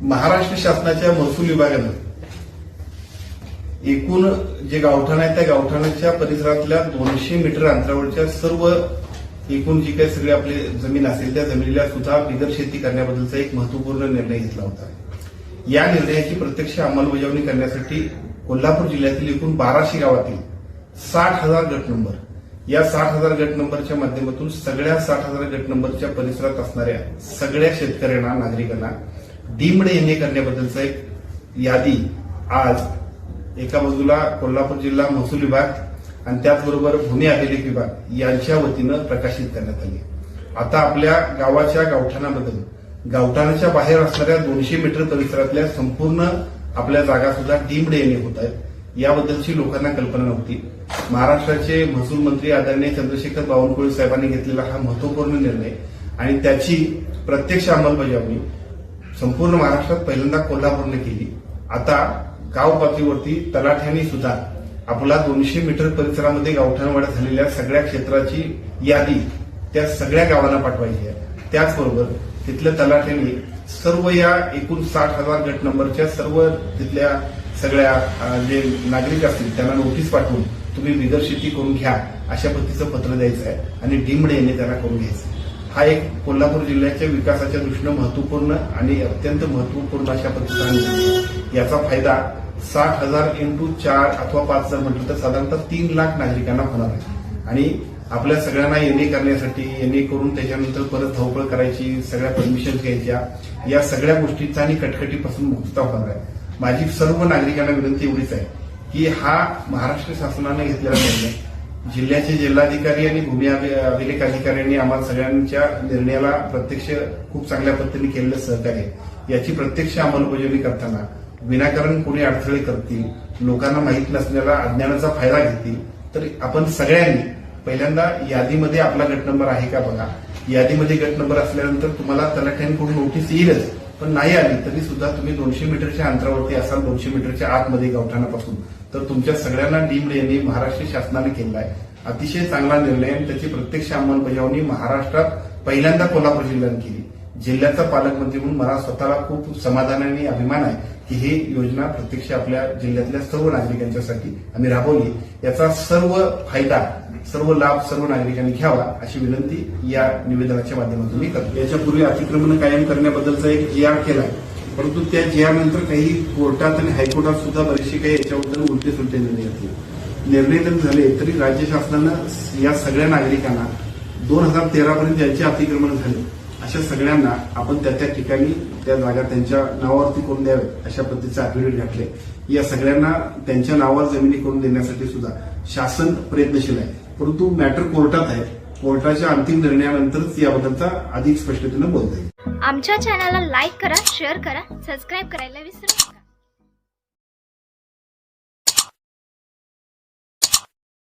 महाराष्ट्र शासनाच्या महसूल विभागानं एकूण जे गावठाण आहे त्या गावठाणाच्या परिसरातल्या 200 मीटर अंतरावरच्या सर्व एकूण जी काही सगळी आपली जमीन असेल त्या जमिनीला सुद्धा बिगर शेती करण्याबद्दलचा एक महत्वपूर्ण निर्णय घेतला होता। या निर्णयाची प्रत्यक्ष अंमलबजावणी करण्यासाठी कोल्हापूर जिल्ह्यातील एकूण 1200 गावातील 60,000 गट नंबर, या 60,000 गट नंबरच्या माध्यमातून सगळ्या 60,000 गट नंबरच्या परिसरात असणाऱ्या सगळ्या शेतकऱ्यांना, नागरिकांना डीम्ड एनए करण्याबद्दलचा एक यादी आज एका बाजूला कोल्हापूर जिल्हा महसूल विभाग आणि त्याचबरोबर भूमी अभिलेख विभाग यांच्या वतीनं प्रकाशित करण्यात आली। आता आपल्या गावाच्या गावठाणाबद्दल, गावठाणाच्या बाहेर असणाऱ्या 200 मीटर परिसरातल्या संपूर्ण आपल्या जागा सुद्धा डीम्ड एनए होत आहेत। याबद्दलची लोकांना कल्पना नव्हती। महाराष्ट्राचे महसूल मंत्री आदरणीय चंद्रशेखर बावनकुळे साहेबांनी घेतलेला हा महत्वपूर्ण निर्णय आणि त्याची प्रत्यक्ष अंमलबजावणी संपूर्ण महाराष्ट्रात पहिल्यांदा कोल्हापूरने केली। आता गाव पातळीवरती तलाठ्यांनी सुद्धा आपला 200 मीटर परिसरामध्ये गावठाणवाढ झालेल्या सगळ्या क्षेत्राची यादी त्या सगळ्या गावांना पाठवायची आहे। त्याचबरोबर तिथल्या तलाठ्यांनी सर्व या एकूण 60,000 गट नंबरच्या सर्व तिथल्या सगळ्या जे नागरिक असतील त्यांना नोटीस पाठवून तुम्ही बिगर शेती करून घ्या अशा पद्धतीचं पत्र द्यायचं आहे आणि डीम्ड एनए त्यांना करून घ्यायचं। हा एक कोल्हापूर जिल्ह्याच्या विकासाच्या दृष्टीनं महत्वपूर्ण आणि अत्यंत महत्वपूर्ण अशा पद्धतीचा निर्णय। याचा फायदा 60,000 × 4 अथवा 5 जर म्हटलं तर साधारणतः 3 लाख नागरिकांना होणार आहे आणि आपल्या सगळ्यांना एनए करण्यासाठी, एनए करून त्याच्यानंतर परत धावपळ करायची, सगळ्या परमिशन घ्यायच्या, या सगळ्या गोष्टींचा आणि कटकटीपासून मुक्तता होणार आहे। माझी सर्व नागरिकांना विनंती एवढीच आहे की हा महाराष्ट्र शासनाने घेतलेला निर्णय, जिल्ह्याचे जिल्हाधिकारी आणि भूमी अभिलेख अधिकाऱ्यांनी आम्हाला सगळ्यांच्या निर्णयाला प्रत्यक्ष खूप चांगल्या पद्धतीने केलेलं सहकार्य, याची प्रत्यक्ष अंमलबजावणी करताना विनाकारण कोणी अडथळे करतील, लोकांना माहीत नसलेला अज्ञानाचा फायदा घेतील, तर आपण सगळ्यांनी पहिल्यांदा यादीमध्ये आपला गट नंबर आहे का बघा। यादीमध्ये गट नंबर असल्यानंतर तुम्हाला तलाठ्यांकडून नोटीस येईलच, पण नाही आली तरी सुद्धा तुम्ही 200 मीटरच्या अंतरावरती असाल, 200 मीटरच्या आतमध्ये गावठाणापासून, तर तुमच्या सगळ्यांना डीम्ड एनए महाराष्ट्र शासनाने केला आहे। अतिशय चांगला निर्णय आणि त्याची प्रत्यक्ष अंमलबजावणी महाराष्ट्रात पहिल्यांदा कोल्हापूर जिल्ह्याने केली। जिल्ह्याचा पालकमंत्री म्हणून मला स्वतःला खूप समाधान आणि अभिमान आहे की ही योजना प्रत्यक्ष आपल्या जिल्ह्यातल्या सर्व नागरिकांच्यासाठी आम्ही राबवली। याचा सर्व फायदा, सर्व लाभ सर्व नागरिकांनी घ्यावा अशी विनंती या निवेदनाच्या माध्यमातून मी करतो। याच्यापूर्वी अतिक्रमण कायम करण्याबद्दलचा एक जीआर केलाय, परंतु त्या जीआर नंतर काही कोर्टात आणि हायकोर्टात सुद्धा बरेचसे काही याच्याबद्दल उलटे सुलटे निर्णय घेतले। निर्णय जर झाले तरी राज्य शासनानं या सगळ्या नागरिकांना 2013 पर्यंत ज्यांचे अतिक्रमण झाले अशा सगळ्यांना आपण त्या त्या ठिकाणी त्या जागा त्यांच्या नावावरती करून द्याव्यात अशा पद्धतीचे अॅफिडेव्हिट घातले। या सगळ्यांना त्यांच्या नावावर जमिनी करून देण्यासाठी सुद्धा शासन प्रयत्नशील आहे, परंतु मॅटर कोर्टात आहे। कोर्टाच्या अंतिम निर्णयानंतरच याबद्दलचा अधिक स्पष्टतेनं बोलता येईल। आमच्या चॅनलला लाईक करा, शेअर करा, सबस्क्राईब करायला विसरू नका।